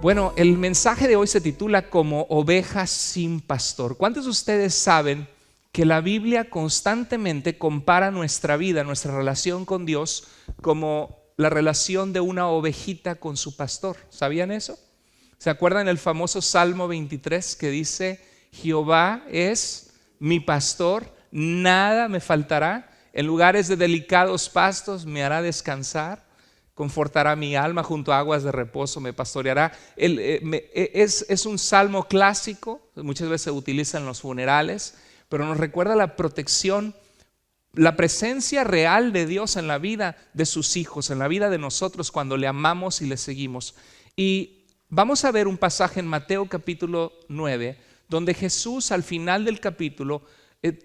Bueno, el mensaje de hoy se titula Como ovejas sin pastor. ¿Cuántos de ustedes saben que la Biblia constantemente compara nuestra vida, nuestra relación con Dios, como la relación de una ovejita con su pastor? ¿Sabían eso? ¿Se acuerdan el famoso Salmo 23 que dice: Jehová es mi pastor, nada me faltará, en lugares de delicados pastos me hará descansar, confortará mi alma, junto a aguas de reposo me pastoreará? Es un salmo clásico, muchas veces se utiliza en los funerales, pero nos recuerda la protección, la presencia real de Dios en la vida de sus hijos, en la vida de nosotros cuando le amamos y le seguimos. Y vamos a ver un pasaje en Mateo capítulo 9, donde Jesús al final del capítulo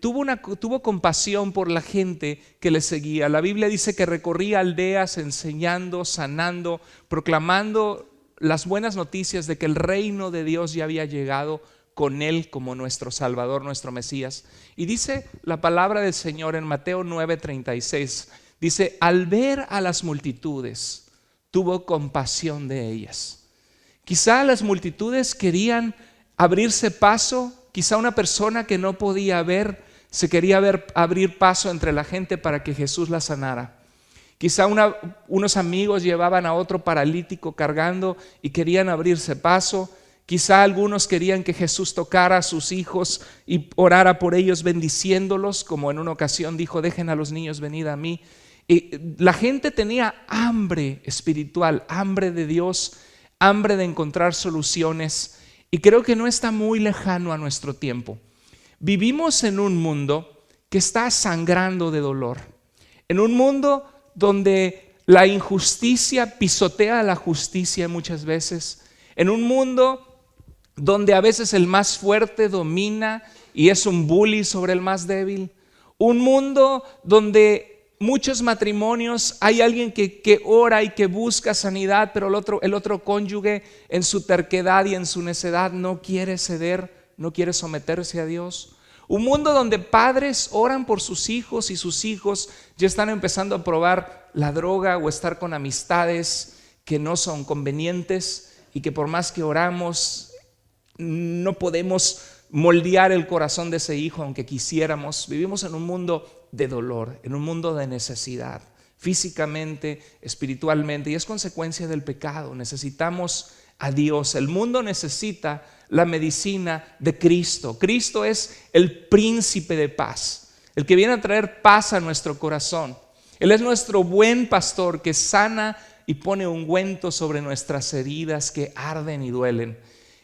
tuvo compasión por la gente que le seguía. La Biblia dice que recorría aldeas enseñando, sanando, proclamando las buenas noticias de que el reino de Dios ya había llegado con Él como nuestro Salvador, nuestro Mesías. Y dice la palabra del Señor en Mateo 9:36, dice: al ver a las multitudes, tuvo compasión de ellas. Quizá las multitudes querían abrirse paso. Quizá una persona que no podía ver se quería abrir paso entre la gente para que Jesús la sanara. Quizá unos amigos llevaban a otro paralítico cargando y querían abrirse paso. Quizá algunos querían que Jesús tocara a sus hijos y orara por ellos bendiciéndolos, como en una ocasión dijo: dejen a los niños, venid a mí. Y la gente tenía hambre espiritual, hambre de Dios, hambre de encontrar soluciones. Y creo que no está muy lejano a nuestro tiempo. Vivimos en un mundo que está sangrando de dolor, en un mundo donde la injusticia pisotea a la justicia muchas veces, en un mundo donde a veces el más fuerte domina y es un bully sobre el más débil, un mundo donde muchos matrimonios hay alguien que ora y que busca sanidad, pero el otro cónyuge en su terquedad y en su necedad no quiere ceder, no quiere someterse a Dios. Un mundo donde padres oran por sus hijos y sus hijos ya están empezando a probar la droga o estar con amistades que no son convenientes, y que por más que oramos no podemos moldear el corazón de ese hijo aunque quisiéramos. Vivimos en un mundo de dolor, en un mundo de necesidad, físicamente, espiritualmente, y es consecuencia del pecado. Necesitamos a Dios. El mundo necesita la medicina de Cristo. Cristo es el príncipe de paz, el que viene a traer paz a nuestro corazón. Él es nuestro buen pastor que sana y pone ungüento sobre nuestras heridas que arden y duelen.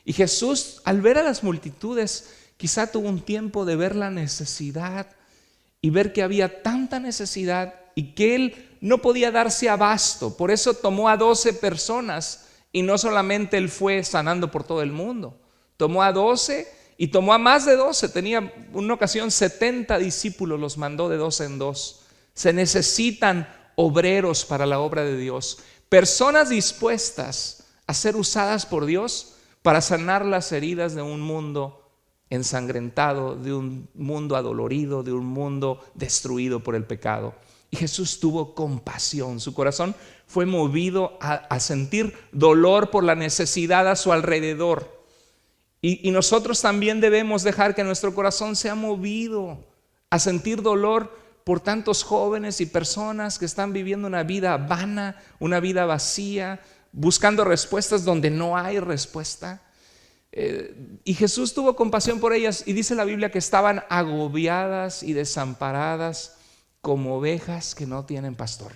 Y Jesús, al ver a las multitudes, quizá tuvo un tiempo de ver la necesidad y ver que había tanta necesidad y que Él no podía darse abasto. Por eso tomó a 12 personas, y no solamente Él fue sanando por todo el mundo. Tomó a 12 y tomó a más de 12. Tenía una ocasión 70 discípulos, los mandó de 2 en 2. Se necesitan obreros para la obra de Dios, personas dispuestas a ser usadas por Dios para sanar las heridas de un mundo ensangrentado, de un mundo adolorido, de un mundo destruido por el pecado. Y Jesús tuvo compasión. Su corazón fue movido a sentir dolor por la necesidad a su alrededor. Y nosotros también debemos dejar que nuestro corazón sea movido a sentir dolor por tantos jóvenes y personas que están viviendo una vida vana, una vida vacía, buscando respuestas donde no hay respuesta. Y Jesús tuvo compasión por ellas, y dice la Biblia que estaban agobiadas y desamparadas como ovejas que no tienen pastor.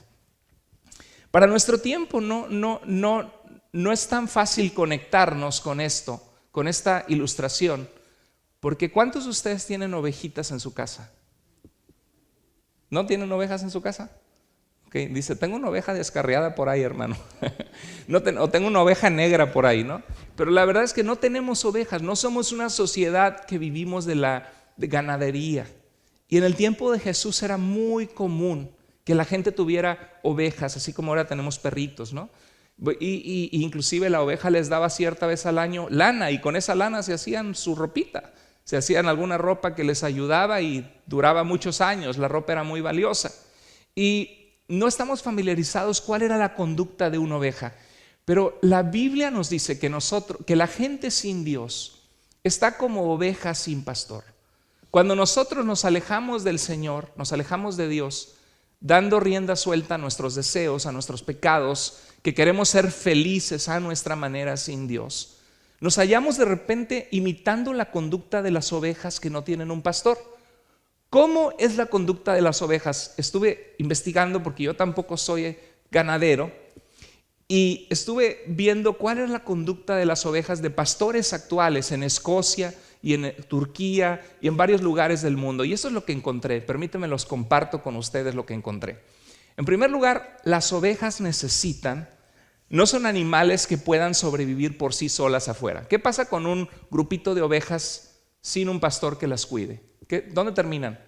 Para nuestro tiempo no es tan fácil conectarnos con esto, con esta ilustración, porque ¿cuántos de ustedes tienen ovejitas en su casa? ¿No tienen ovejas en su casa? Okay, dice: tengo una oveja descarriada por ahí, hermano. O tengo una oveja negra por ahí, ¿no? Pero la verdad es que no tenemos ovejas. No somos una sociedad que vivimos de ganadería. Y en el tiempo de Jesús era muy común que la gente tuviera ovejas, así como ahora tenemos perritos, ¿no? Y inclusive la oveja les daba cierta vez al año lana, y con esa lana se hacían su ropita. Se hacían alguna ropa que les ayudaba y duraba muchos años. La ropa era muy valiosa. Y no estamos familiarizados cuál era la conducta de una oveja. Pero la Biblia nos dice que la gente sin Dios está como ovejas sin pastor. Cuando nosotros nos alejamos del Señor, nos alejamos de Dios, dando rienda suelta a nuestros deseos, a nuestros pecados, que queremos ser felices a nuestra manera sin Dios, nos hallamos de repente imitando la conducta de las ovejas que no tienen un pastor. ¿Cómo es la conducta de las ovejas? Estuve investigando porque yo tampoco soy ganadero y estuve viendo cuál es la conducta de las ovejas de pastores actuales en Escocia y en Turquía y en varios lugares del mundo. Y eso es lo que encontré. Permítanme, los comparto con ustedes lo que encontré. En primer lugar, las ovejas no son animales que puedan sobrevivir por sí solas afuera. ¿Qué pasa con un grupito de ovejas sin un pastor que las cuide? ¿Dónde terminan?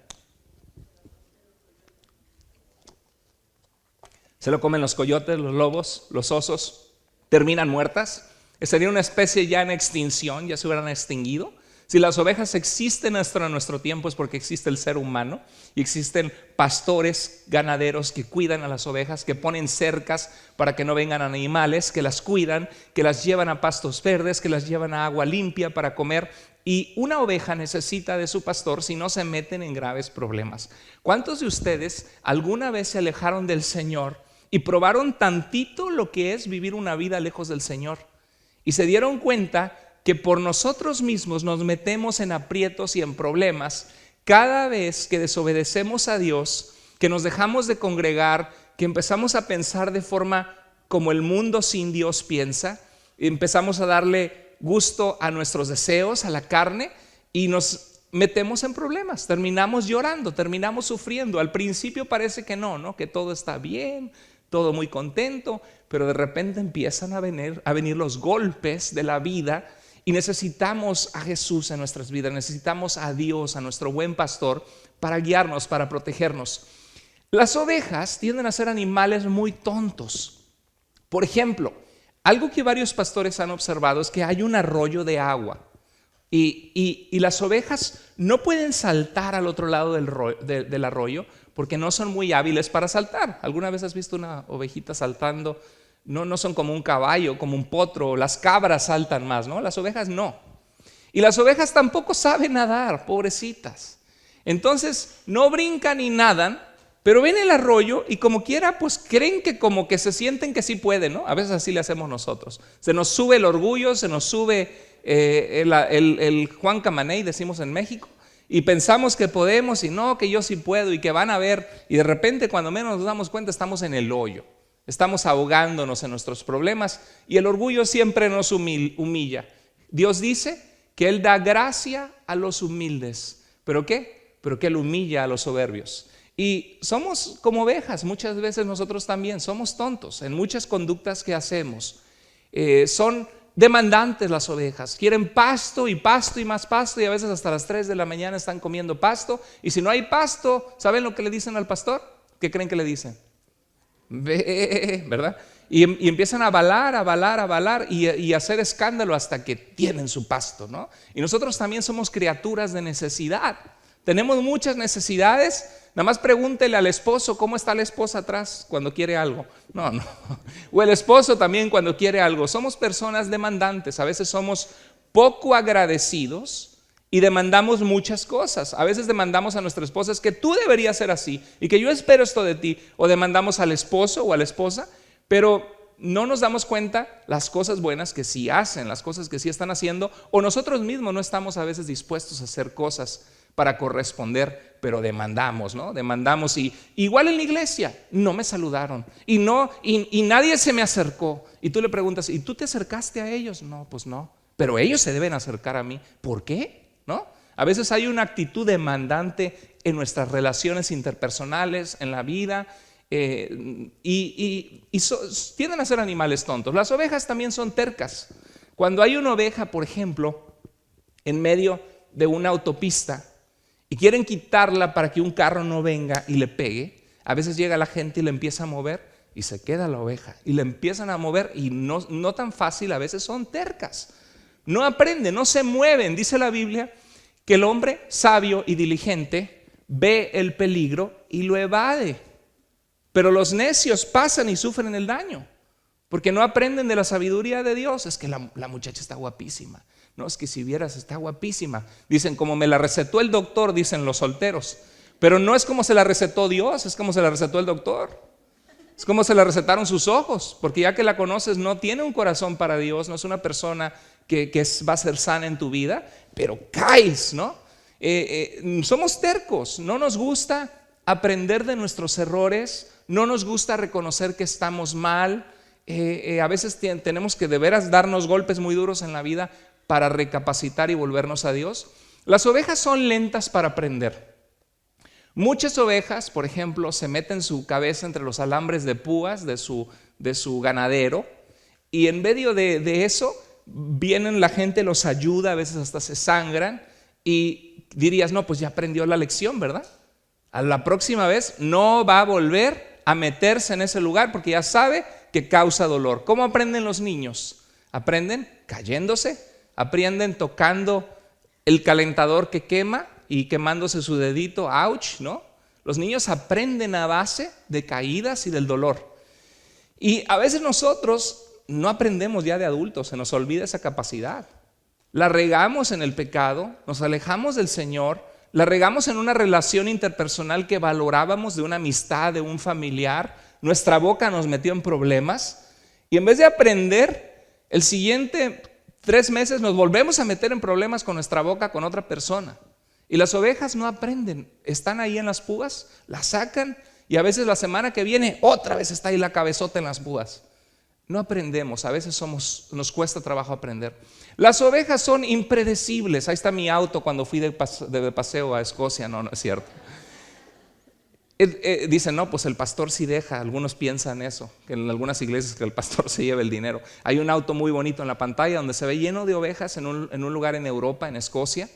Se lo comen los coyotes, los lobos, los osos. Terminan muertas. Sería una especie ya en extinción, ya se hubieran extinguido. Si las ovejas existen hasta nuestro tiempo es porque existe el ser humano y existen pastores, ganaderos que cuidan a las ovejas, que ponen cercas para que no vengan animales, que las cuidan, que las llevan a pastos verdes, que las llevan a agua limpia para comer. Y una oveja necesita de su pastor, si no se meten en graves problemas. ¿Cuántos de ustedes alguna vez se alejaron del Señor y probaron tantito lo que es vivir una vida lejos del Señor? Y se dieron cuenta que por nosotros mismos nos metemos en aprietos y en problemas cada vez que desobedecemos a Dios, que nos dejamos de congregar, que empezamos a pensar de forma como el mundo sin Dios piensa, empezamos a darle gusto a nuestros deseos, a la carne, y nos metemos en problemas, terminamos llorando, terminamos sufriendo. Al principio parece que no, que todo está bien, todo muy contento, pero de repente empiezan a venir los golpes de la vida. Y necesitamos a Jesús en nuestras vidas, necesitamos a Dios, a nuestro buen pastor, para guiarnos, para protegernos. Las ovejas tienden a ser animales muy tontos. Por ejemplo, algo que varios pastores han observado es que hay un arroyo de agua y las ovejas no pueden saltar al otro lado del arroyo porque no son muy hábiles para saltar. ¿Alguna vez has visto una ovejita saltando? No son como un caballo, como un potro. Las cabras saltan más, ¿no? Las ovejas no. Y las ovejas tampoco saben nadar, pobrecitas. Entonces no brincan ni nadan, pero ven el arroyo y como quiera, pues creen que como que se sienten que sí pueden, ¿no? A veces así le hacemos nosotros. Se nos sube el orgullo, se nos sube el Juan Camaney, decimos en México, y pensamos que podemos y no, que yo sí puedo y que van a ver. Y de repente, cuando menos nos damos cuenta, estamos en el hoyo. Estamos ahogándonos en nuestros problemas y el orgullo siempre nos humilla. Dios dice que Él da gracia a los humildes. ¿Pero qué? Pero que Él humilla a los soberbios. Y somos como ovejas, muchas veces nosotros también somos tontos en muchas conductas que hacemos. Son demandantes las ovejas, quieren pasto y más pasto y a veces hasta las 3 de la mañana están comiendo pasto. Y si no hay pasto, ¿saben lo que le dicen al pastor? ¿Qué creen que le dicen? Ve, ¿verdad? Y empiezan a balar y hacer escándalo hasta que tienen su pasto, ¿no? Y nosotros también somos criaturas de necesidad. Tenemos muchas necesidades. Nada más pregúntele al esposo cómo está la esposa atrás cuando quiere algo. No. O el esposo también cuando quiere algo. Somos personas demandantes. A veces somos poco agradecidos y demandamos muchas cosas. A veces demandamos a nuestra esposa, es que tú deberías ser así y que yo espero esto de ti. O demandamos al esposo o a la esposa, pero no nos damos cuenta las cosas buenas que sí hacen, las cosas que sí están haciendo, o nosotros mismos no estamos a veces dispuestos a hacer cosas para corresponder, pero demandamos, ¿no? Demandamos. Y igual en la iglesia no me saludaron y nadie se me acercó. Y tú le preguntas, ¿y tú te acercaste a ellos? No, pues no, pero ellos se deben acercar a mí. ¿Por qué? ¿No? A veces hay una actitud demandante en nuestras relaciones interpersonales, en la vida, tienden a ser animales tontos. Las ovejas también son tercas. Cuando hay una oveja, por ejemplo, en medio de una autopista y quieren quitarla para que un carro no venga y le pegue, a veces llega la gente y le empieza a mover y se queda la oveja y le empiezan a mover y no tan fácil, a veces son tercas. No aprenden, no se mueven. Dice la Biblia que el hombre sabio y diligente ve el peligro y lo evade. Pero los necios pasan y sufren el daño. porque no aprenden de la sabiduría de Dios. Es que la muchacha está guapísima. No, es que si vieras, está guapísima. Dicen, como me la recetó el doctor, dicen los solteros. Pero no es como se la recetó Dios, es como se la recetó el doctor. Es como se la recetaron sus ojos, porque ya que la conoces no tiene un corazón para Dios, no es una persona que va a ser sana en tu vida, pero caes, ¿no? Somos tercos, no nos gusta aprender de nuestros errores, no nos gusta reconocer que estamos mal. A veces tenemos que de veras darnos golpes muy duros en la vida para recapacitar y volvernos a Dios. Las ovejas son lentas para aprender. Muchas ovejas, por ejemplo, se meten su cabeza entre los alambres de púas de su ganadero, y en medio de eso vienen la gente, los ayuda, a veces hasta se sangran, y dirías, no, pues ya aprendió la lección, ¿verdad? A la próxima vez no va a volver a meterse en ese lugar porque ya sabe que causa dolor. ¿Cómo aprenden los niños? Aprenden cayéndose, aprenden tocando el calentador que quema y quemándose su dedito, ouch, ¿no? Los niños aprenden a base de caídas y del dolor. Y a veces nosotros no aprendemos ya de adultos, se nos olvida esa capacidad. La regamos en el pecado, nos alejamos del Señor, la regamos en una relación interpersonal que valorábamos, de una amistad, de un familiar. Nuestra boca nos metió en problemas y en vez de aprender, el siguiente 3 meses nos volvemos a meter en problemas con nuestra boca, con otra persona. Y las ovejas no aprenden, están ahí en las púas, las sacan y a veces la semana que viene otra vez está ahí la cabezota en las púas. No aprendemos, a veces nos cuesta trabajo aprender. Las ovejas son impredecibles. Ahí está mi auto cuando fui de paseo a Escocia. No es cierto. Dicen, no, pues el pastor sí deja. Algunos piensan eso, que en algunas iglesias que el pastor se lleva el dinero. Hay un auto muy bonito en la pantalla donde se ve lleno de ovejas en un lugar en Europa, en Escocia.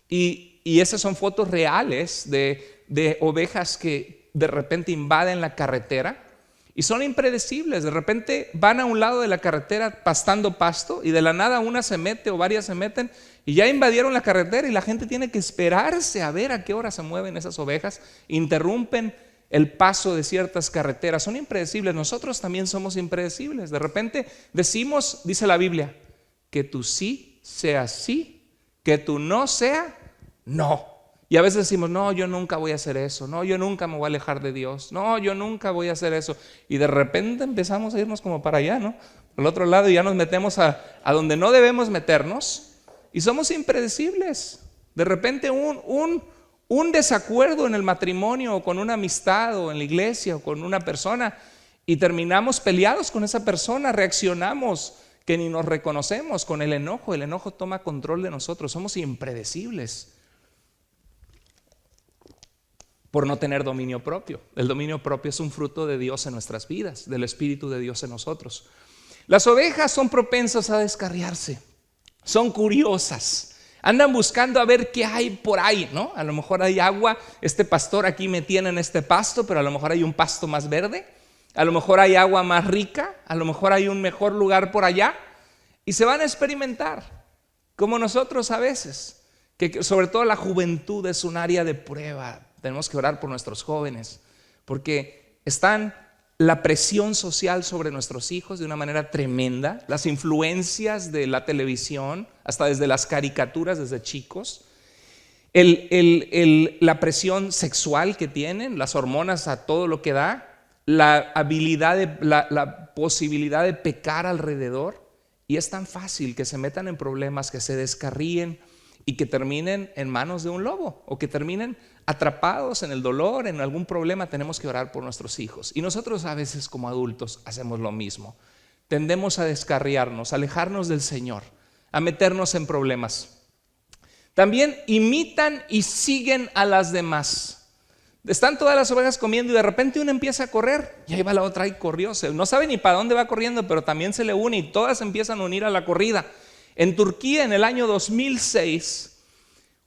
Y esas son fotos reales de ovejas que de repente invaden la carretera. Y son impredecibles, de repente van a un lado de la carretera pastando pasto y de la nada una se mete o varias se meten y ya invadieron la carretera y la gente tiene que esperarse a ver a qué hora se mueven esas ovejas, interrumpen el paso de ciertas carreteras, son impredecibles. Nosotros también somos impredecibles, de repente decimos, dice la Biblia, que tu sí sea sí, que tu no sea no. Y a veces decimos, no, yo nunca voy a hacer eso, no, yo nunca me voy a alejar de Dios, no, yo nunca voy a hacer eso. Y de repente empezamos a irnos como para allá, ¿no? Al otro lado, y ya nos metemos a donde no debemos meternos y somos impredecibles. De repente un desacuerdo en el matrimonio o con una amistad o en la iglesia o con una persona y terminamos peleados con esa persona, reaccionamos que ni nos reconocemos con el enojo toma control de nosotros, somos impredecibles. Por no tener dominio propio. El dominio propio es un fruto de Dios en nuestras vidas, del Espíritu de Dios en nosotros. Las ovejas son propensas a descarriarse, son curiosas, andan buscando a ver qué hay por ahí, ¿no? A lo mejor hay agua, este pastor aquí me tiene en este pasto, pero a lo mejor hay un pasto más verde, a lo mejor hay agua más rica, a lo mejor hay un mejor lugar por allá, y se van a experimentar, como nosotros a veces, que sobre todo la juventud es un área de prueba. Tenemos que orar por nuestros jóvenes, porque están la presión social sobre nuestros hijos de una manera tremenda, las influencias de la televisión, hasta desde las caricaturas desde chicos, la presión sexual que tienen, las hormonas a todo lo que da, la posibilidad de pecar alrededor, y es tan fácil que se metan en problemas, que se descarríen y que terminen en manos de un lobo o que terminen atrapados en el dolor, en algún problema. Tenemos que orar por nuestros hijos. Y nosotros a veces como adultos hacemos lo mismo. Tendemos a descarriarnos, a alejarnos del Señor, a meternos en problemas. También imitan y siguen a las demás. Están todas las ovejas comiendo y de repente una empieza a correr y ahí va la otra y corrió. No sabe ni para dónde va corriendo, pero también se le une y todas empiezan a unir a la corrida. En Turquía, en el año 2006,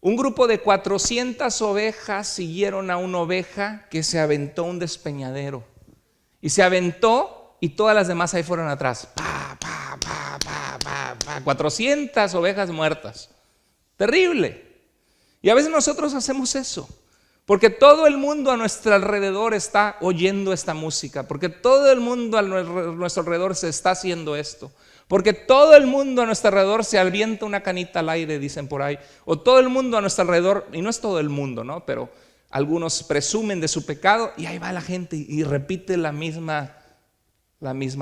un grupo de 400 ovejas siguieron a una oveja que se aventó un despeñadero. Y se aventó y todas las demás ahí fueron atrás. 400 ovejas muertas. Terrible. Y a veces nosotros hacemos eso. Porque todo el mundo a nuestro alrededor está oyendo esta música, porque todo el mundo a nuestro alrededor se está haciendo esto, porque todo el mundo a nuestro alrededor se avienta una canita al aire, dicen por ahí, o todo el mundo a nuestro alrededor, y no es todo el mundo, ¿no? Pero algunos presumen de su pecado y ahí va la gente y repite la misma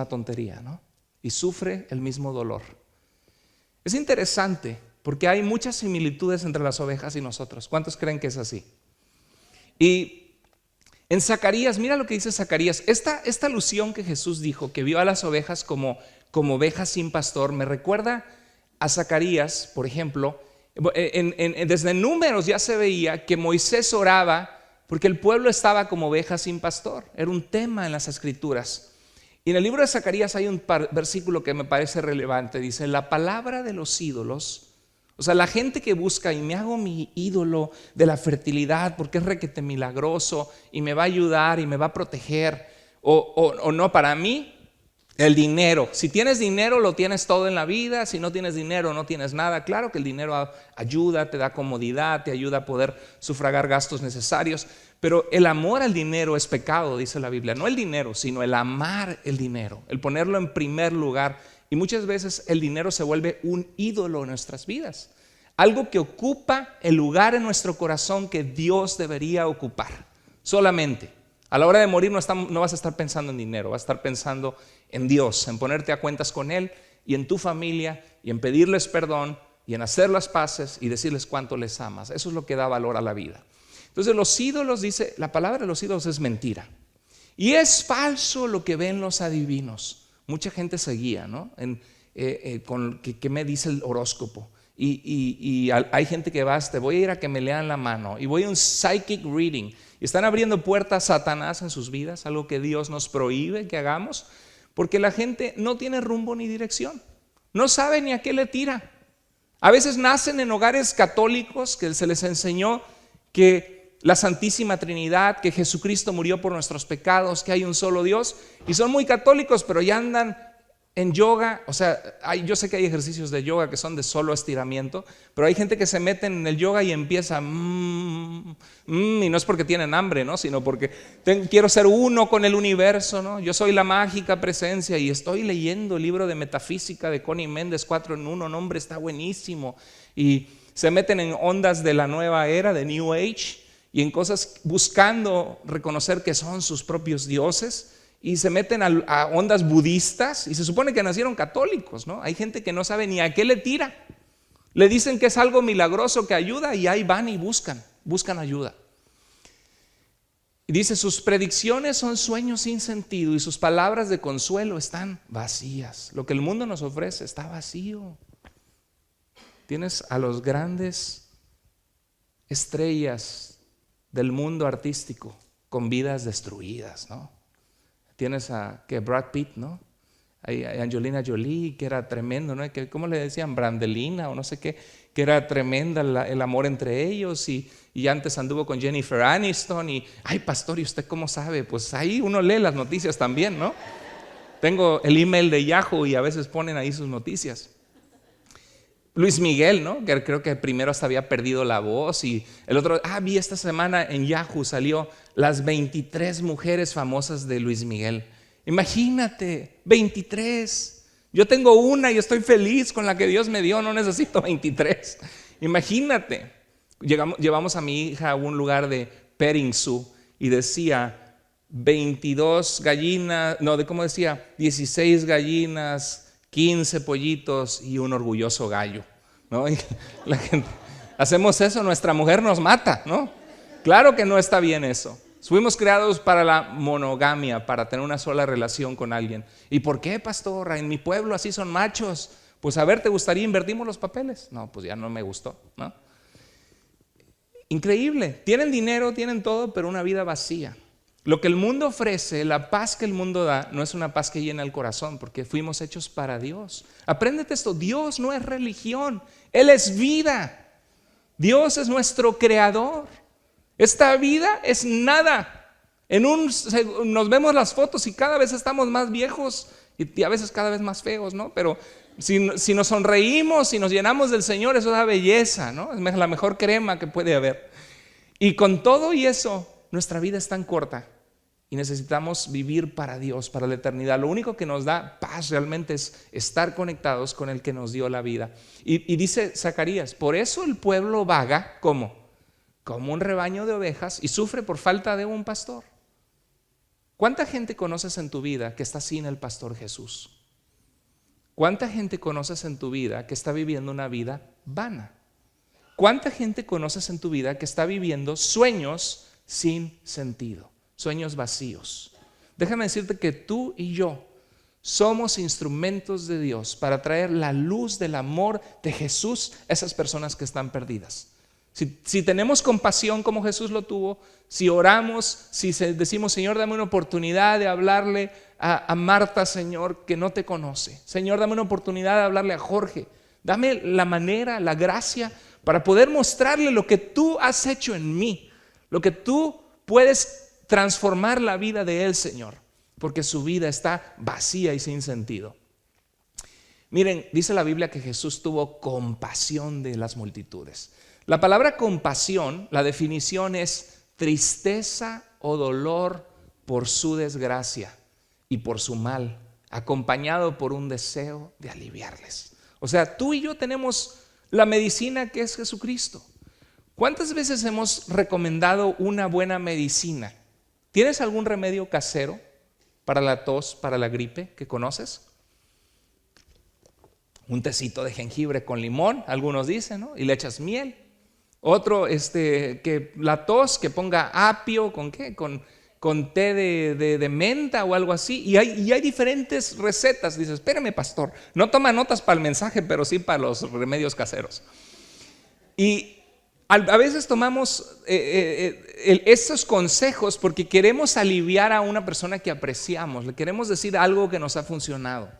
tontería, ¿no? Y sufre el mismo dolor. Es interesante porque hay muchas similitudes entre las ovejas y nosotros. ¿Cuántos creen que es así? Y en Zacarías, mira lo que dice Zacarías. Esta alusión que Jesús dijo, que vio a las ovejas como ovejas sin pastor, me recuerda a Zacarías, por ejemplo. Desde Números ya se veía que Moisés oraba porque el pueblo estaba como ovejas sin pastor. Era un tema en las Escrituras. Y en el libro de Zacarías hay un versículo que me parece relevante. Dice, la palabra de los ídolos. O sea, la gente que busca y me hago mi ídolo de la fertilidad porque es requete milagroso y me va a ayudar y me va a proteger, o no, para mí, el dinero. Si tienes dinero, lo tienes todo en la vida. Si no tienes dinero, no tienes nada. Claro que el dinero ayuda, te da comodidad, te ayuda a poder sufragar gastos necesarios. Pero el amor al dinero es pecado, dice la Biblia. No el dinero, sino el amar el dinero, el ponerlo en primer lugar. Y muchas veces el dinero se vuelve un ídolo en nuestras vidas. Algo que ocupa el lugar en nuestro corazón que Dios debería ocupar. Solamente. A la hora de morir no vas a estar pensando en dinero, vas a estar pensando en Dios, en ponerte a cuentas con Él y en tu familia y en pedirles perdón y en hacer las paces y decirles cuánto les amas. Eso es lo que da valor a la vida. Entonces los ídolos, dice, la palabra de los ídolos es mentira. Y es falso lo que ven los adivinos. Mucha gente se guía, ¿no? Con ¿qué me dice el horóscopo? Y hay gente que va, te voy a ir a que me lean la mano y voy a un psychic reading. Y están abriendo puertas a Satanás en sus vidas, algo que Dios nos prohíbe que hagamos, porque la gente no tiene rumbo ni dirección, no sabe ni a qué le tira. A veces nacen en hogares católicos que se les enseñó que la Santísima Trinidad, que Jesucristo murió por nuestros pecados, que hay un solo Dios, y son muy católicos, pero ya andan en yoga. O sea, yo sé que hay ejercicios de yoga que son de solo estiramiento, pero hay gente que se mete en el yoga y empieza y no es porque tienen hambre, ¿no? Sino porque quiero ser uno con el universo, ¿no? Yo soy la mágica presencia y estoy leyendo el libro de metafísica de Connie Méndez, 4 en 1, hombre, está buenísimo. Y se meten en ondas de la nueva era, de New Age, y en cosas buscando reconocer que son sus propios dioses. Y se meten a ondas budistas y se supone que nacieron católicos, ¿no? Hay gente que no sabe ni a qué le tira. Le dicen que es algo milagroso que ayuda y ahí van y buscan ayuda. Y dice, sus predicciones son sueños sin sentido y sus palabras de consuelo están vacías. Lo que el mundo nos ofrece está vacío. Tienes a los grandes estrellas del mundo artístico con vidas destruidas, ¿no? Tienes a Brad Pitt, ¿no? Hay Angelina Jolie, que era tremendo, ¿no? ¿Cómo le decían? Brandelina o no sé qué, que era tremenda el amor entre ellos, y antes anduvo con Jennifer Aniston. Y, ay, pastor, ¿y usted cómo sabe? Pues ahí uno lee las noticias también, ¿no? Tengo el email de Yahoo y a veces ponen ahí sus noticias. Luis Miguel, ¿no? Que creo que primero hasta había perdido la voz, y el otro, vi esta semana en Yahoo salió las 23 mujeres famosas de Luis Miguel. Imagínate, 23. Yo tengo una y estoy feliz con la que Dios me dio, no necesito 23. Imagínate. Llevamos a mi hija a un lugar de petting zoo y decía 22 gallinas, ¿cómo decía? 16 gallinas, 15 pollitos y un orgulloso gallo, ¿no? Y la gente, hacemos eso, nuestra mujer nos mata, ¿no? Claro que no está bien eso. Fuimos creados para la monogamia, para tener una sola relación con alguien. ¿Y por qué, pastor? En mi pueblo así son machos. Pues a ver, ¿te gustaría invertimos los papeles? No, pues ya no me gustó, ¿no? Increíble. Tienen dinero, tienen todo, pero una vida vacía. Lo que el mundo ofrece, la paz que el mundo da, no es una paz que llena el corazón, porque fuimos hechos para Dios. Apréndete esto, Dios no es religión, Él es vida. Dios es nuestro creador. Esta vida es nada. Nos vemos las fotos y cada vez estamos más viejos y a veces cada vez más feos, ¿no? Pero si nos sonreímos y nos llenamos del Señor, eso da belleza, ¿no? Es la mejor crema que puede haber. Y con todo y eso, nuestra vida es tan corta y necesitamos vivir para Dios, para la eternidad. Lo único que nos da paz realmente es estar conectados con el que nos dio la vida. Y dice Zacarías, por eso el pueblo vaga, ¿cómo? Como un rebaño de ovejas y sufre por falta de un pastor. ¿Cuánta gente conoces en tu vida que está sin el pastor Jesús? ¿Cuánta gente conoces en tu vida que está viviendo una vida vana? ¿Cuánta gente conoces en tu vida que está viviendo sueños sin sentido, sueños vacíos? Déjame decirte que tú y yo somos instrumentos de Dios para traer la luz del amor de Jesús a esas personas que están perdidas. Si tenemos compasión como Jesús lo tuvo, si oramos, si decimos, Señor, dame una oportunidad de hablarle a Marta, Señor, que no te conoce. Señor, dame una oportunidad de hablarle a Jorge. Dame la manera, la gracia para poder mostrarle lo que tú has hecho en mí, lo que tú puedes transformar la vida de él, Señor, porque su vida está vacía y sin sentido. Miren, dice la Biblia que Jesús tuvo compasión de las multitudes. La palabra compasión, la definición es tristeza o dolor por su desgracia y por su mal, acompañado por un deseo de aliviarles. O sea, tú y yo tenemos la medicina que es Jesucristo. ¿Cuántas veces hemos recomendado una buena medicina? ¿Tienes algún remedio casero para la tos, para la gripe que conoces? Un tecito de jengibre con limón, algunos dicen, ¿no? Y le echas miel. Otro, que la tos, que ponga apio, ¿con qué? Con té de menta o algo así. Y hay diferentes recetas. Dices, espérame, pastor, no toma notas para el mensaje, pero sí para los remedios caseros. Y a veces tomamos estos consejos porque queremos aliviar a una persona que apreciamos. Le queremos decir algo que nos ha funcionado.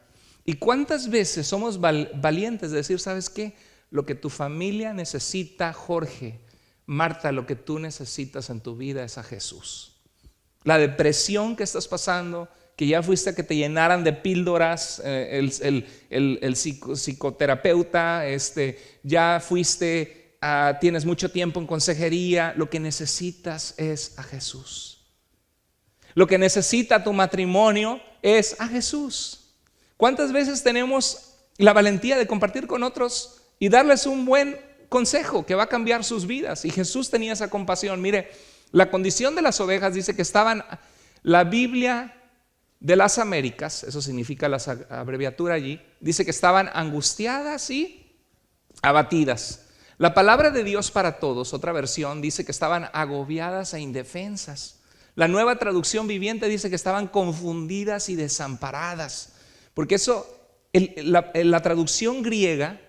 ¿Y cuántas veces somos valientes de decir, ¿sabes qué? Lo que tu familia necesita, Jorge, Marta, lo que tú necesitas en tu vida es a Jesús. La depresión que estás pasando, que ya fuiste a que te llenaran de píldoras, el psicoterapeuta, ya fuiste, tienes mucho tiempo en consejería, lo que necesitas es a Jesús. Lo que necesita tu matrimonio es a Jesús. ¿Cuántas veces tenemos la valentía de compartir con otros y darles un buen consejo que va a cambiar sus vidas? Y Jesús tenía esa compasión. Mire, la condición de las ovejas dice que estaban, la Biblia de las Américas, eso significa la abreviatura allí, dice que estaban angustiadas y abatidas. La palabra de Dios para todos, otra versión, dice que estaban agobiadas e indefensas. La Nueva Traducción Viviente dice que estaban confundidas y desamparadas. Porque eso, la traducción griega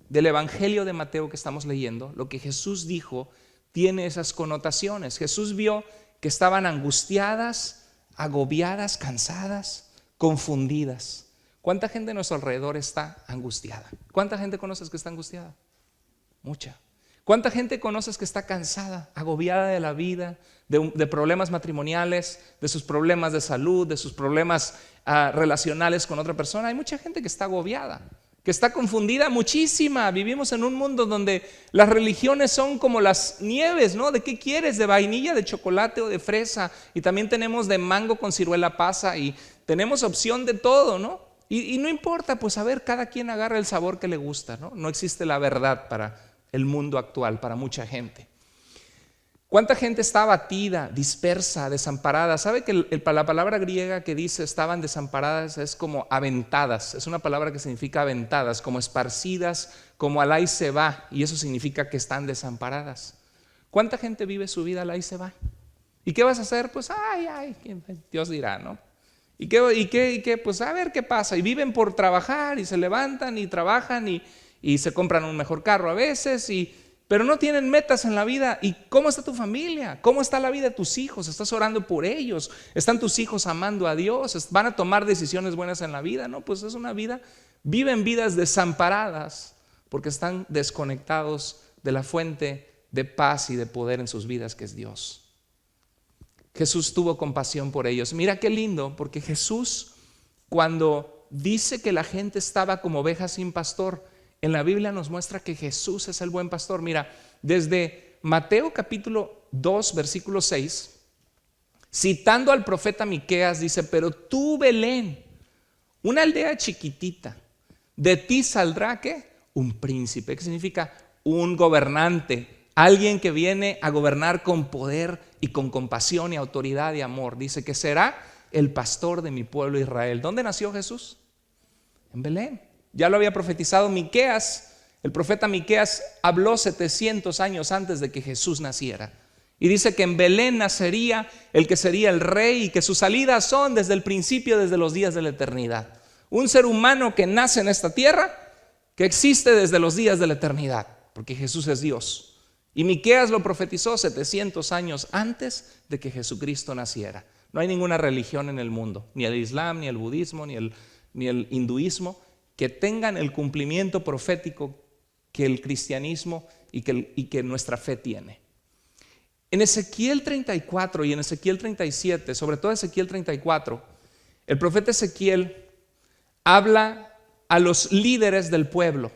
del Evangelio de Mateo que estamos leyendo, lo que Jesús dijo tiene esas connotaciones. Jesús vio que estaban angustiadas, agobiadas, cansadas, confundidas. ¿Cuánta gente a nuestro alrededor está angustiada? ¿Cuánta gente conoces que está angustiada? Mucha. ¿Cuánta gente conoces que está cansada, agobiada de la vida, de problemas matrimoniales, de sus problemas de salud, de sus problemas relacionales con otra persona? Hay mucha gente que está agobiada, que está confundida, muchísima. Vivimos en un mundo donde las religiones son como las nieves, ¿no? ¿De qué quieres? ¿De vainilla, de chocolate o de fresa? Y también tenemos de mango con ciruela pasa y tenemos opción de todo, ¿no? Y no importa, pues a ver, cada quien agarra el sabor que le gusta, ¿no? No existe la verdad para el mundo actual, para mucha gente. ¿Cuánta gente está abatida, dispersa, desamparada? ¿Sabe que la palabra griega que dice estaban desamparadas es como aventadas? Es una palabra que significa aventadas, como esparcidas, como al ahí se va, y eso significa que están desamparadas. ¿Cuánta gente vive su vida al ahí se va? ¿Y qué vas a hacer? Pues Dios dirá, ¿no? ¿Y qué? Pues a ver qué pasa. Y viven por trabajar y se levantan y trabajan y se compran un mejor carro a veces, pero no tienen metas en la vida. ¿Y cómo está tu familia? ¿Cómo está la vida de tus hijos? ¿Estás orando por ellos? ¿Están tus hijos amando a Dios? ¿Van a tomar decisiones buenas en la vida? No, pues es una vida, viven vidas desamparadas porque están desconectados de la fuente de paz y de poder en sus vidas, que es Dios. Jesús tuvo compasión por ellos. Mira qué lindo, porque Jesús, cuando dice que la gente estaba como ovejas sin pastor, en la Biblia nos muestra que Jesús es el buen pastor. Mira, desde Mateo capítulo 2, versículo 6, citando al profeta Miqueas, dice: pero tú, Belén, una aldea chiquitita, de ti saldrá, ¿qué? Un príncipe. ¿Qué significa? Un gobernante, alguien que viene a gobernar con poder y con compasión y autoridad y amor. Dice que será el pastor de mi pueblo Israel. ¿Dónde nació Jesús? En Belén. Ya lo había profetizado Miqueas. El profeta Miqueas habló 700 años antes de que Jesús naciera. Y dice que en Belén nacería el que sería el rey y que sus salidas son desde el principio, desde los días de la eternidad. Un ser humano que nace en esta tierra, que existe desde los días de la eternidad, porque Jesús es Dios. Y Miqueas lo profetizó 700 años antes de que Jesucristo naciera. No hay ninguna religión en el mundo, ni el Islam, ni el budismo, ni el hinduismo, que tengan el cumplimiento profético que el cristianismo y que nuestra fe tiene. En Ezequiel 34 y en Ezequiel 37, sobre todo Ezequiel 34, el profeta Ezequiel habla a los líderes del pueblo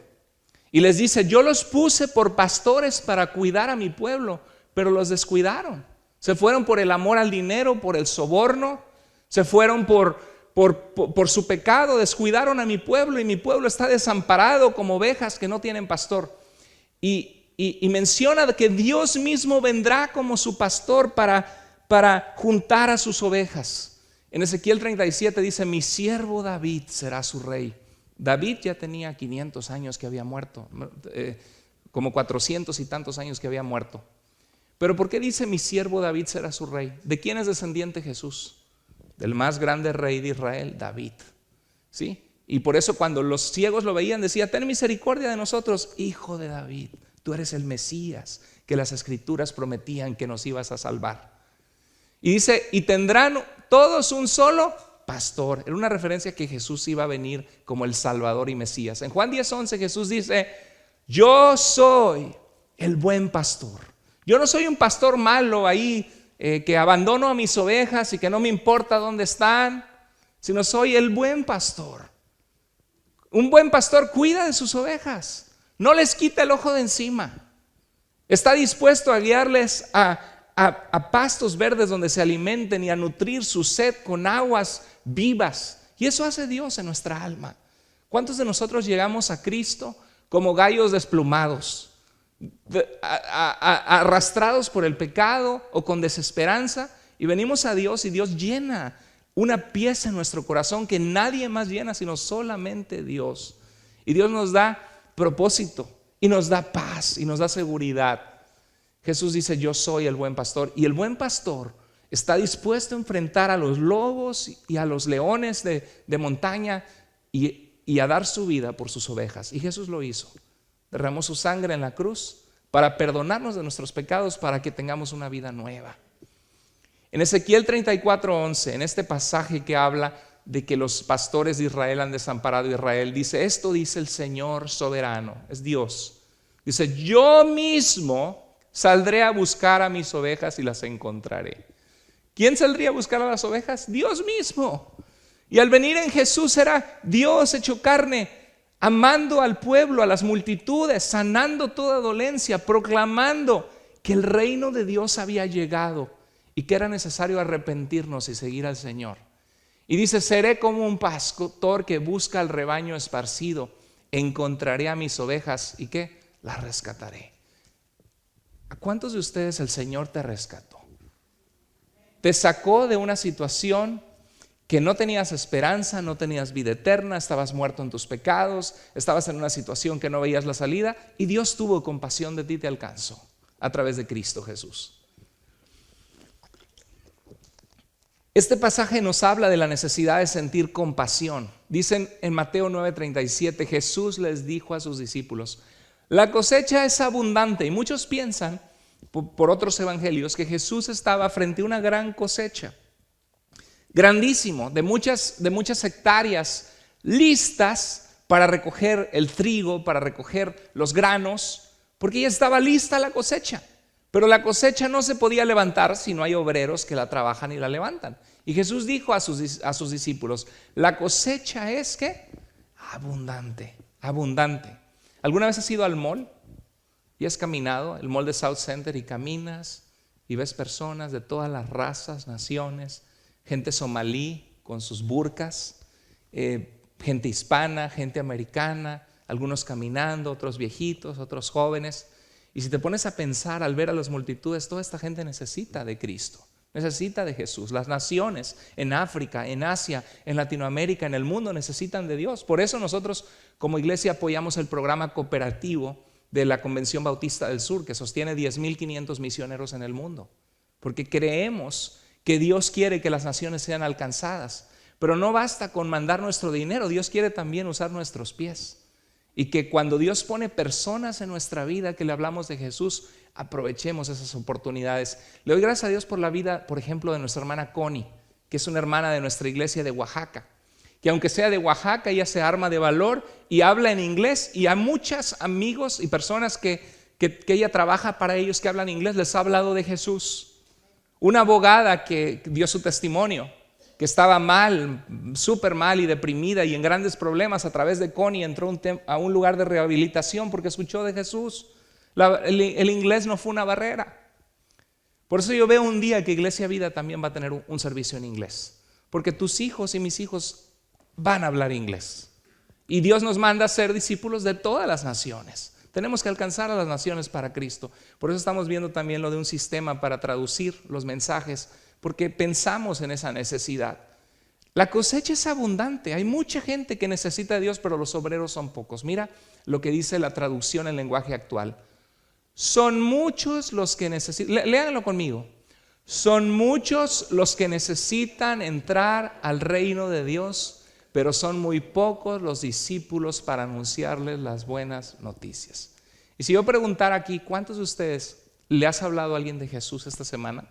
y les dice: yo los puse por pastores para cuidar a mi pueblo, pero los descuidaron. Se fueron por el amor al dinero, por el soborno, se fueron por su pecado, descuidaron a mi pueblo y mi pueblo está desamparado como ovejas que no tienen pastor. Y menciona que Dios mismo vendrá como su pastor para juntar a sus ovejas. En Ezequiel 37 dice: mi siervo David será su rey. David ya tenía 500 años que había muerto, como 400 y tantos años que había muerto. Pero ¿por qué dice mi siervo David será su rey? ¿De quién es descendiente Jesús? Del más grande rey de Israel, David. ¿Sí? Y por eso cuando los ciegos lo veían decía: ten misericordia de nosotros, hijo de David. Tú eres el Mesías que las escrituras prometían que nos ibas a salvar. Y dice: y tendrán todos un solo pastor. Era una referencia a que Jesús iba a venir como el Salvador y Mesías. En Juan 10:11 Jesús dice: yo soy el buen pastor. Yo no soy un pastor malo ahí que abandono a mis ovejas y que no me importa dónde están, sino soy el buen pastor. Un buen pastor cuida de sus ovejas, no les quita el ojo de encima, está dispuesto a guiarles a pastos verdes donde se alimenten y a nutrir su sed con aguas vivas. Y eso hace Dios en nuestra alma. ¿Cuántos de nosotros llegamos a Cristo como gallos desplumados, arrastrados por el pecado o con desesperanza, y venimos a Dios y Dios llena una pieza en nuestro corazón que nadie más llena sino solamente Dios? Y Dios nos da propósito y nos da paz y nos da seguridad. Jesús dice: yo soy el buen pastor, y el buen pastor está dispuesto a enfrentar a los lobos y a los leones de montaña y a dar su vida por sus ovejas. Y Jesús lo hizo. Derramó su sangre en la cruz para perdonarnos de nuestros pecados, para que tengamos una vida nueva. En Ezequiel 34:11, en este pasaje que habla de que los pastores de Israel han desamparado a Israel, dice: esto dice el Señor soberano, es Dios. Dice: yo mismo saldré a buscar a mis ovejas y las encontraré. ¿Quién saldría a buscar a las ovejas? Dios mismo. Y al venir en Jesús era Dios hecho carne, amando al pueblo, a las multitudes, sanando toda dolencia, proclamando que el reino de Dios había llegado y que era necesario arrepentirnos y seguir al Señor. Y dice: seré como un pastor que busca al rebaño esparcido, encontraré a mis ovejas y ¿qué? Las rescataré. ¿A cuántos de ustedes el Señor te rescató? Te sacó de una situación que no tenías esperanza, no tenías vida eterna, estabas muerto en tus pecados, estabas en una situación que no veías la salida, y Dios tuvo compasión de ti, te alcanzó a través de Cristo Jesús. Este pasaje nos habla de la necesidad de sentir compasión. Dicen en Mateo 9:37, Jesús les dijo a sus discípulos: la cosecha es abundante. Y muchos piensan, por otros evangelios, que Jesús estaba frente a una gran cosecha, grandísimo, de muchas hectáreas listas para recoger el trigo, para recoger los granos, porque ya estaba lista la cosecha. Pero la cosecha no se podía levantar si no hay obreros que la trabajan y la levantan. Y Jesús dijo a sus discípulos: la cosecha es ¿qué? Abundante, abundante. ¿Alguna vez has ido al mall y has caminado, el mall de South Center, y caminas y ves personas de todas las razas, naciones, gente somalí con sus burkas, gente hispana, gente americana, algunos caminando, otros viejitos, otros jóvenes. Y si te pones a pensar al ver a las multitudes, toda esta gente necesita de Cristo, necesita de Jesús. Las naciones en África, en Asia, en Latinoamérica, en el mundo necesitan de Dios. Por eso nosotros como iglesia apoyamos el programa cooperativo de la Convención Bautista del Sur, que sostiene 10,500 misioneros en el mundo, porque creemos que Dios quiere que las naciones sean alcanzadas, pero no basta con mandar nuestro dinero, Dios quiere también usar nuestros pies, y que cuando Dios pone personas en nuestra vida que le hablamos de Jesús, aprovechemos esas oportunidades. Le doy gracias a Dios por la vida, por ejemplo, de nuestra hermana Connie, que es una hermana de nuestra iglesia de Oaxaca, que aunque sea de Oaxaca, ella se arma de valor y habla en inglés, y a muchos amigos y personas que ella trabaja para ellos que hablan inglés, les ha hablado de Jesús. Una abogada que dio su testimonio, que estaba mal, súper mal y deprimida y en grandes problemas, a través de Connie entró a un lugar de rehabilitación porque escuchó de Jesús. El inglés no fue una barrera. Por eso yo veo un día que Iglesia Vida también va a tener un servicio en inglés, porque tus hijos y mis hijos van a hablar inglés, y Dios nos manda a ser discípulos de todas las naciones. Tenemos que alcanzar a las naciones para Cristo. Por eso estamos viendo también lo de un sistema para traducir los mensajes, porque pensamos en esa necesidad. La cosecha es abundante, hay mucha gente que necesita a Dios, pero los obreros son pocos. Mira lo que dice la traducción en lenguaje actual: son muchos los que necesitan, léanlo conmigo, son muchos los que necesitan entrar al reino de Dios, pero son muy pocos los discípulos para anunciarles las buenas noticias. Y si yo preguntara aquí, ¿cuántos de ustedes le has hablado a alguien de Jesús esta semana?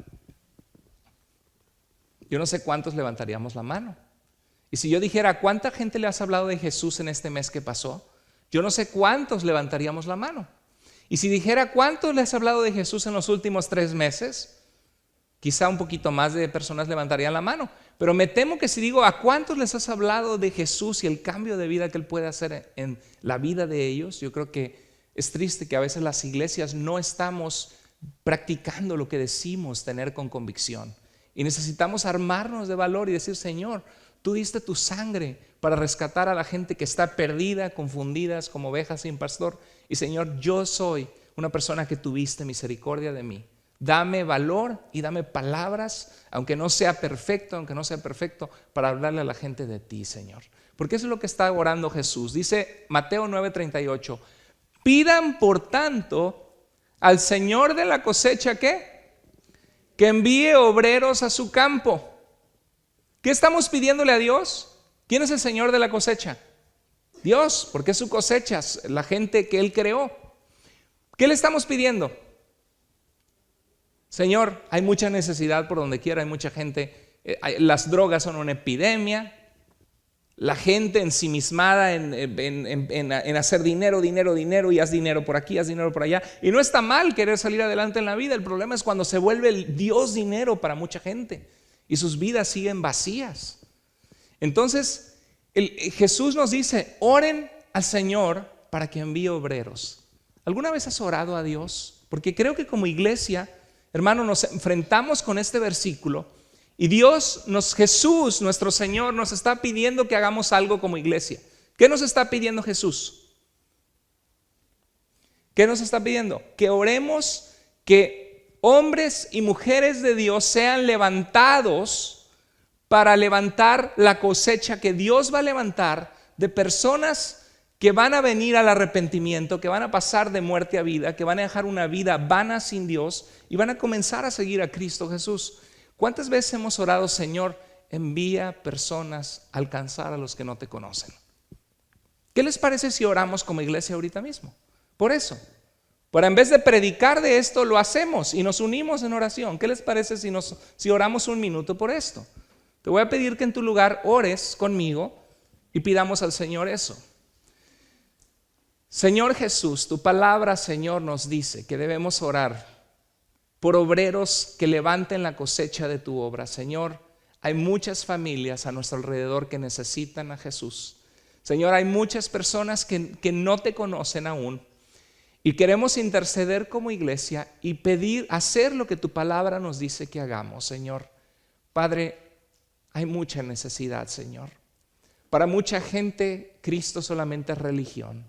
Yo no sé cuántos levantaríamos la mano. Y si yo dijera, ¿cuánta gente le has hablado de Jesús en este mes que pasó? Yo no sé cuántos levantaríamos la mano. Y si dijera, ¿cuántos le has hablado de Jesús en los últimos 3 meses? Quizá un poquito más de personas levantarían la mano. Pero me temo que si digo, ¿a cuántos les has hablado de Jesús y el cambio de vida que Él puede hacer en la vida de ellos? Yo creo que es triste que a veces las iglesias no estamos practicando lo que decimos tener con convicción. Y necesitamos armarnos de valor y decir, Señor, tú diste tu sangre para rescatar a la gente que está perdida, confundidas como ovejas sin pastor. Y Señor, yo soy una persona que tuviste misericordia de mí. Dame valor y dame palabras, aunque no sea perfecto, para hablarle a la gente de ti, Señor. Porque eso es lo que está orando Jesús. Dice Mateo 9:38, pidan por tanto al Señor de la cosecha, ¿qué? Que envíe obreros a su campo. ¿Qué estamos pidiéndole a Dios? ¿Quién es el Señor de la cosecha? Dios, porque es su cosecha, la gente que Él creó. ¿Qué le estamos pidiendo? Señor, hay mucha necesidad por donde quiera, hay mucha gente, las drogas son una epidemia, la gente ensimismada en hacer dinero, y haz dinero por aquí, haz dinero por allá. Y no está mal querer salir adelante en la vida, el problema es cuando se vuelve el Dios dinero para mucha gente y sus vidas siguen vacías. Entonces, Jesús nos dice, oren al Señor para que envíe obreros. ¿Alguna vez has orado a Dios? Porque creo que como iglesia, hermano, nos enfrentamos con este versículo y Jesús, nuestro Señor, nos está pidiendo que hagamos algo como iglesia. ¿Qué nos está pidiendo Jesús? ¿Qué nos está pidiendo? Que oremos, que hombres y mujeres de Dios sean levantados para levantar la cosecha que Dios va a levantar de personas que van a venir al arrepentimiento, que van a pasar de muerte a vida, que van a dejar una vida vana sin Dios y van a comenzar a seguir a Cristo Jesús. ¿Cuántas veces hemos orado, Señor, envía personas a alcanzar a los que no te conocen? ¿Qué les parece si oramos como iglesia ahorita mismo? Por eso, pero en vez de predicar de esto, lo hacemos y nos unimos en oración. ¿Qué les parece si oramos un minuto por esto? Te voy a pedir que en tu lugar ores conmigo y pidamos al Señor eso. Señor Jesús, tu palabra, Señor, nos dice que debemos orar por obreros que levanten la cosecha de tu obra. Señor, hay muchas familias a nuestro alrededor que necesitan a Jesús. Señor, hay muchas personas que no te conocen aún. Y queremos interceder como iglesia y pedir, hacer lo que tu palabra nos dice que hagamos, Señor. Padre, hay mucha necesidad, Señor. Para mucha gente, Cristo solamente es religión.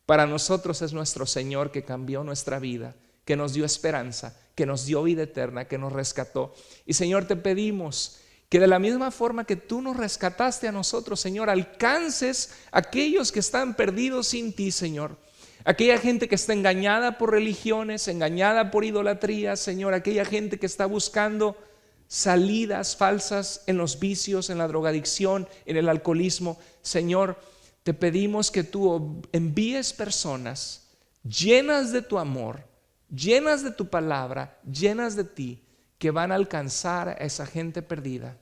Para nosotros es nuestro Señor que cambió nuestra vida, que nos dio esperanza, que nos dio vida eterna, que nos rescató. Y Señor, te pedimos que de la misma forma que tú nos rescataste a nosotros, Señor, alcances a aquellos que están perdidos sin ti, Señor. Aquella gente que está engañada por religiones, engañada por idolatría, Señor. Aquella gente que está buscando salidas falsas en los vicios, en la drogadicción, en el alcoholismo. Señor, te pedimos que tú envíes personas llenas de tu amor, llenas de tu palabra, llenas de ti, que van a alcanzar a esa gente perdida.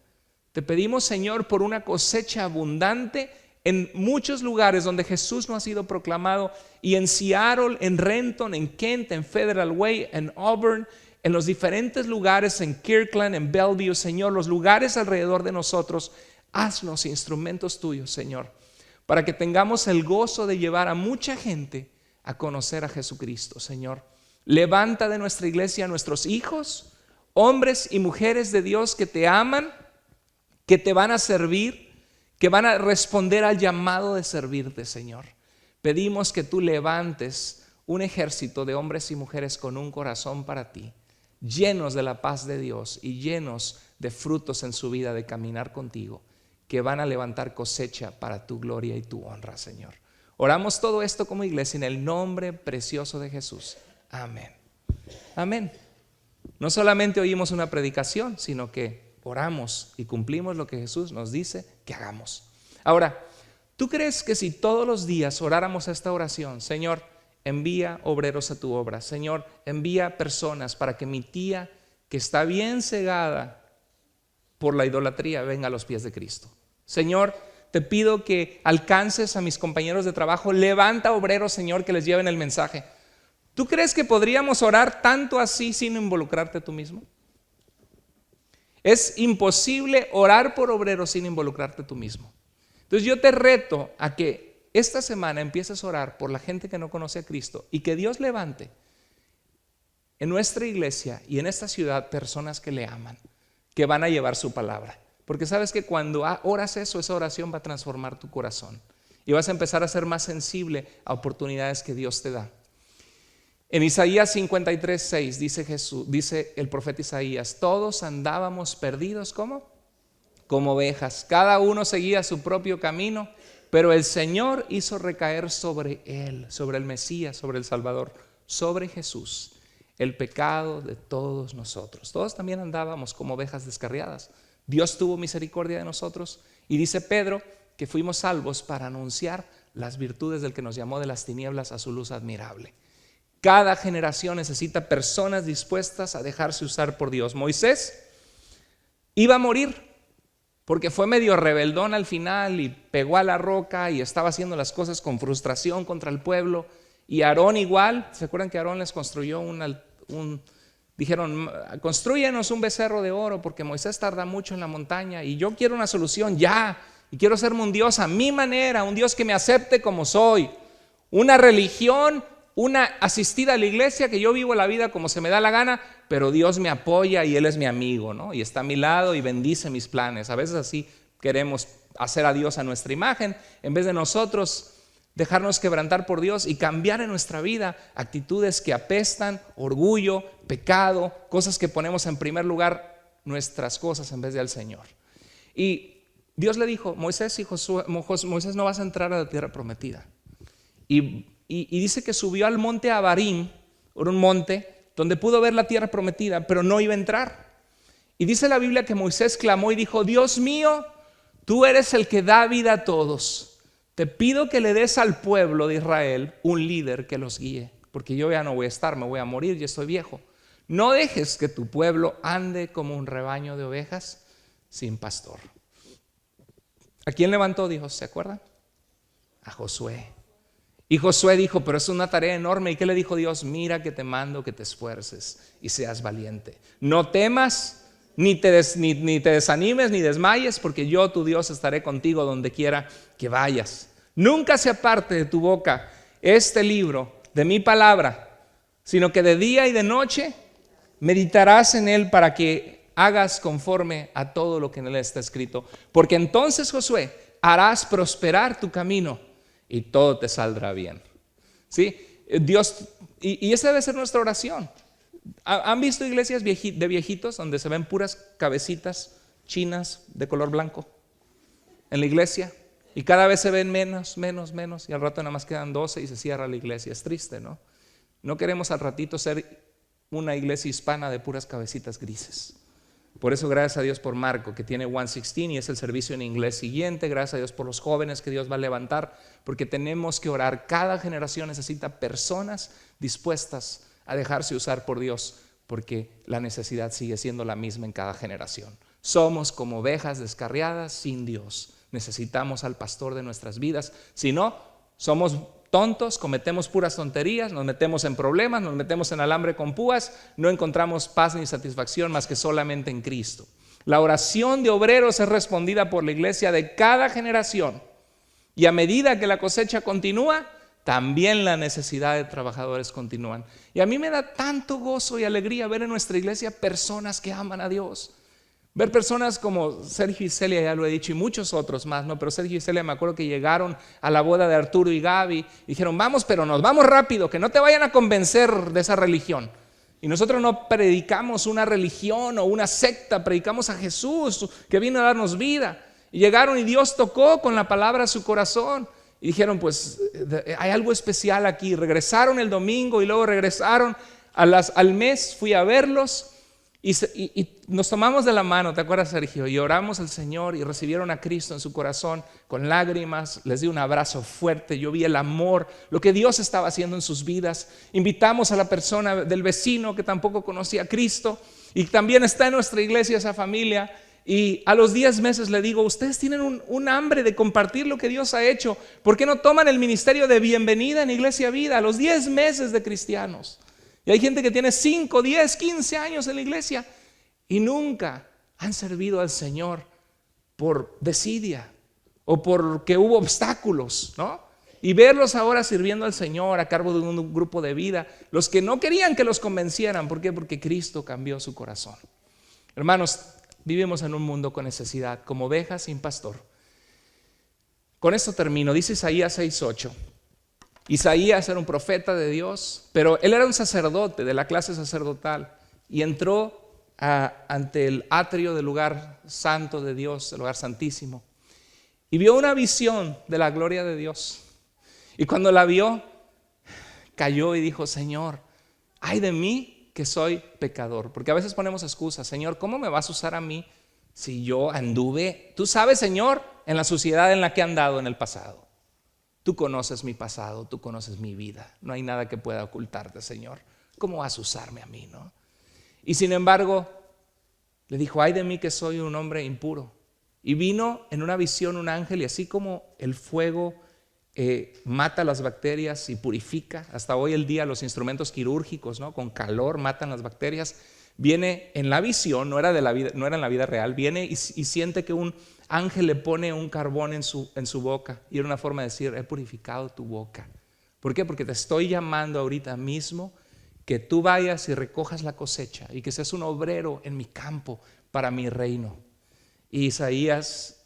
Te pedimos, Señor, por una cosecha abundante en muchos lugares donde Jesús no ha sido proclamado, y en Seattle, en Renton, en Kent, en Federal Way, en Auburn, en los diferentes lugares, en Kirkland, en Bellevue, Señor, los lugares alrededor de nosotros. Haznos instrumentos tuyos, Señor, para que tengamos el gozo de llevar a mucha gente a conocer a Jesucristo, Señor. Levanta de nuestra iglesia a nuestros hijos, hombres y mujeres de Dios que te aman, que te van a servir, que van a responder al llamado de servirte, Señor. Pedimos que tú levantes un ejército de hombres y mujeres con un corazón para ti, llenos de la paz de Dios y llenos de frutos en su vida de caminar contigo, que van a levantar cosecha para tu gloria y tu honra, Señor. Oramos todo esto como iglesia en el nombre precioso de Jesús. Amén. Amén. No solamente oímos una predicación, sino que oramos y cumplimos lo que Jesús nos dice que hagamos. Ahora, ¿tú crees que si todos los días oráramos esta oración, Señor, envía obreros a tu obra, Señor, envía personas para que mi tía, que está bien cegada por la idolatría, venga a los pies de Cristo? Señor, te pido que alcances a mis compañeros de trabajo, levanta obreros, Señor, que les lleven el mensaje. ¿Tú crees que podríamos orar tanto así sin involucrarte tú mismo? Es imposible orar por obreros sin involucrarte tú mismo. Entonces yo te reto a que esta semana empieces a orar por la gente que no conoce a Cristo y que Dios levante en nuestra iglesia y en esta ciudad personas que le aman, que van a llevar su palabra. Porque sabes que cuando oras eso, esa oración va a transformar tu corazón y vas a empezar a ser más sensible a oportunidades que Dios te da. En Isaías 53:6 dice el profeta Isaías: todos andábamos perdidos, ¿cómo? Como ovejas, cada uno seguía su propio camino, pero el Señor hizo recaer sobre él, sobre el Mesías, sobre el Salvador, sobre Jesús, el pecado de todos nosotros. Todos también andábamos como ovejas descarriadas. Dios tuvo misericordia de nosotros y dice Pedro que fuimos salvos para anunciar las virtudes del que nos llamó de las tinieblas a su luz admirable. Cada generación necesita personas dispuestas a dejarse usar por Dios. Moisés iba a morir porque fue medio rebeldón al final y pegó a la roca y estaba haciendo las cosas con frustración contra el pueblo. Y Aarón igual, ¿se acuerdan que Aarón les construyó dijeron, construyenos un becerro de oro porque Moisés tarda mucho en la montaña y yo quiero una solución ya, y quiero serme un Dios a mi manera, un Dios que me acepte como soy, una religión, una asistida a la iglesia, que yo vivo la vida como se me da la gana, pero Dios me apoya y Él es mi amigo, ¿no? Y está a mi lado y bendice mis planes. A veces así queremos hacer a Dios a nuestra imagen, en vez de nosotros dejarnos quebrantar por Dios y cambiar en nuestra vida actitudes que apestan, orgullo, pecado, cosas que ponemos en primer lugar, nuestras cosas en vez de al Señor. Y Dios le dijo, Moisés y Josué, Moisés, no vas a entrar a la tierra prometida. Y dice que subió al monte Abarim, por un monte donde pudo ver la tierra prometida, pero no iba a entrar. Y dice la Biblia que Moisés clamó y dijo, Dios mío, tú eres el que da vida a todos. Te pido que le des al pueblo de Israel un líder que los guíe, porque yo ya no voy a estar, me voy a morir, ya estoy viejo. No dejes que tu pueblo ande como un rebaño de ovejas sin pastor. ¿A quién levantó Dios? ¿Se acuerdan? A Josué. Y Josué dijo, pero es una tarea enorme. ¿Y qué le dijo Dios? Mira que te mando que te esfuerces y seas valiente. No temas, ni te desanimes, ni desmayes, porque yo, tu Dios, estaré contigo donde quiera que vayas. Nunca se aparte de tu boca este libro de mi palabra, sino que de día y de noche meditarás en él para que hagas conforme a todo lo que en él está escrito. Porque entonces, Josué, harás prosperar tu camino y todo te saldrá bien. ¿Sí? Dios, y esa debe ser nuestra oración. ¿Han visto iglesias de viejitos donde se ven puras cabecitas chinas de color blanco en la iglesia? Y cada vez se ven menos, y al rato nada más quedan 12 y se cierra la iglesia. Es triste, ¿no? No queremos al ratito ser una iglesia hispana de puras cabecitas grises. Por eso gracias a Dios por Marco, que tiene 116 y es el servicio en inglés siguiente. Gracias a Dios por los jóvenes que Dios va a levantar, porque tenemos que orar. Cada generación necesita personas dispuestas a dejarse usar por Dios, porque la necesidad sigue siendo la misma en cada generación. Somos como ovejas descarriadas sin Dios. Necesitamos al pastor de nuestras vidas. Si no, somos tontos, cometemos puras tonterías, nos metemos en problemas, nos metemos en alambre con púas, no encontramos paz ni satisfacción más que solamente en Cristo. La oración de obreros es respondida por la iglesia de cada generación, y a medida que la cosecha continúa, también la necesidad de trabajadores continúan. Y a mí me da tanto gozo y alegría ver en nuestra iglesia personas que aman a Dios. Ver personas como Sergio y Celia, ya lo he dicho, y muchos otros más, ¿no? Pero Sergio y Celia me acuerdo que llegaron a la boda de Arturo y Gaby, y dijeron, vamos, pero nos vamos rápido, que no te vayan a convencer de esa religión. Y nosotros no predicamos una religión o una secta, predicamos a Jesús, que vino a darnos vida. Y llegaron y Dios tocó con la palabra su corazón. Y dijeron, pues hay algo especial aquí. Regresaron el domingo y luego regresaron al mes, fui a verlos. Y nos tomamos de la mano, ¿te acuerdas, Sergio? Y oramos al Señor y recibieron a Cristo en su corazón con lágrimas. Les di un abrazo fuerte, yo vi el amor, lo que Dios estaba haciendo en sus vidas. Invitamos a la persona del vecino que tampoco conocía a Cristo y también está en nuestra iglesia esa familia. Y a los 10 meses le digo, ustedes tienen un hambre de compartir lo que Dios ha hecho. ¿Por qué no toman el ministerio de bienvenida en Iglesia Vida? A los 10 meses de cristianos. Y hay gente que tiene 5, 10, 15 años en la iglesia y nunca han servido al Señor por desidia o porque hubo obstáculos, ¿no? Y verlos ahora sirviendo al Señor a cargo de un grupo de vida, los que no querían que los convencieran. ¿Por qué? Porque Cristo cambió su corazón. Hermanos, vivimos en un mundo con necesidad, como ovejas sin pastor. Con esto termino. Dice Isaías 6:8. Isaías era un profeta de Dios, pero él era un sacerdote de la clase sacerdotal y entró ante el atrio del lugar santo de Dios, el lugar santísimo, y vio una visión de la gloria de Dios. Y cuando la vio, cayó y dijo, Señor, ay de mí que soy pecador. Porque a veces ponemos excusas, Señor, ¿cómo me vas a usar a mí si yo anduve? Tú sabes, Señor, en la suciedad en la que he andado en el pasado. Tú conoces mi pasado, tú conoces mi vida. No hay nada que pueda ocultarte, Señor. ¿Cómo vas a usarme a mí, no? Y sin embargo, le dijo, ay de mí que soy un hombre impuro. Y vino en una visión un ángel y así como el fuego mata las bacterias y purifica, hasta hoy el día los instrumentos quirúrgicos, ¿no? Con calor matan las bacterias. Viene en la visión, no era en la vida real, viene y siente que un ángel le pone un carbón en su boca y era una forma de decir, he purificado tu boca. ¿Por qué? Porque te estoy llamando ahorita mismo que tú vayas y recojas la cosecha y que seas un obrero en mi campo para mi reino. Y Isaías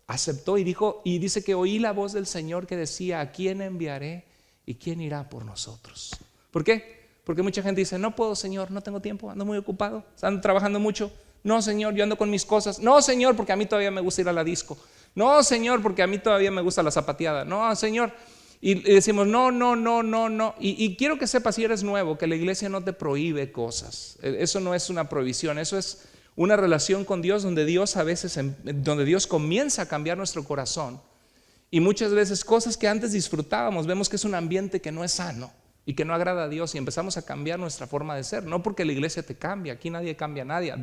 aceptó y dijo, y dice que oí la voz del Señor que decía, ¿a quién enviaré y quién irá por nosotros? ¿Por qué? Porque mucha gente dice, no puedo, Señor, no tengo tiempo, ando muy ocupado, ando trabajando mucho. No, Señor, yo ando con mis cosas. No, Señor, porque a mí todavía me gusta ir a la disco. No, Señor, porque a mí todavía me gusta la zapateada. No, Señor. Y decimos, no. Y quiero que sepas, si eres nuevo, que la iglesia no te prohíbe cosas. Eso no es una prohibición, eso es una relación con Dios donde Dios a veces, donde Dios comienza a cambiar nuestro corazón. Y muchas veces cosas que antes disfrutábamos, vemos que es un ambiente que no es sano y que no agrada a Dios y empezamos a cambiar nuestra forma de ser. No porque la iglesia te cambie, aquí nadie cambia a nadie.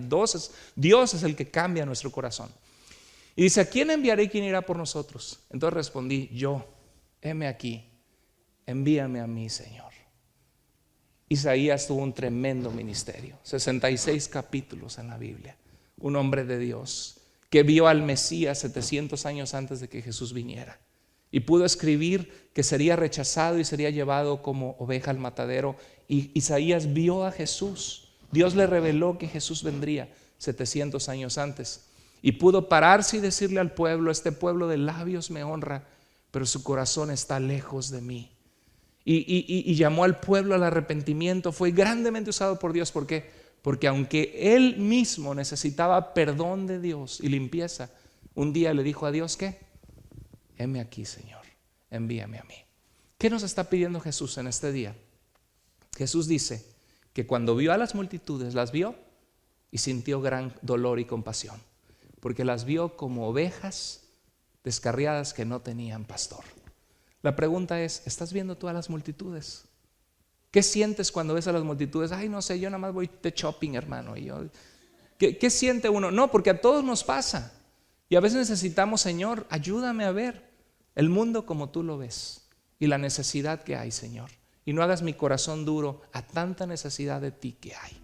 Dios es el que cambia nuestro corazón. Y dice, ¿a quién enviaré y quién irá por nosotros? Entonces respondí, yo, heme aquí, envíame a mí, Señor. Isaías tuvo un tremendo ministerio, 66 capítulos en la Biblia. Un hombre de Dios que vio al Mesías 700 años antes de que Jesús viniera. Y pudo escribir que sería rechazado y sería llevado como oveja al matadero. Y Isaías vio a Jesús. Dios le reveló que Jesús vendría 700 años antes. Y pudo pararse y decirle al pueblo: este pueblo de labios me honra, pero su corazón está lejos de mí. Y llamó al pueblo al arrepentimiento. Fue grandemente usado por Dios. ¿Por qué? Porque aunque él mismo necesitaba perdón de Dios y limpieza, un día le dijo a Dios: ¿qué? Heme aquí, Señor, envíame a mí. ¿Qué nos está pidiendo Jesús en este día? Jesús dice que cuando vio a las multitudes, las vio y sintió gran dolor y compasión, porque las vio como ovejas descarriadas que no tenían pastor. La pregunta es: ¿estás viendo tú a las multitudes? ¿Qué sientes cuando ves a las multitudes? Ay, no sé, yo nada más voy de shopping, hermano. ¿Qué siente uno? No, porque a todos nos pasa. Y a veces necesitamos: Señor, ayúdame a ver el mundo como tú lo ves y la necesidad que hay, Señor. Y no hagas mi corazón duro a tanta necesidad de ti que hay.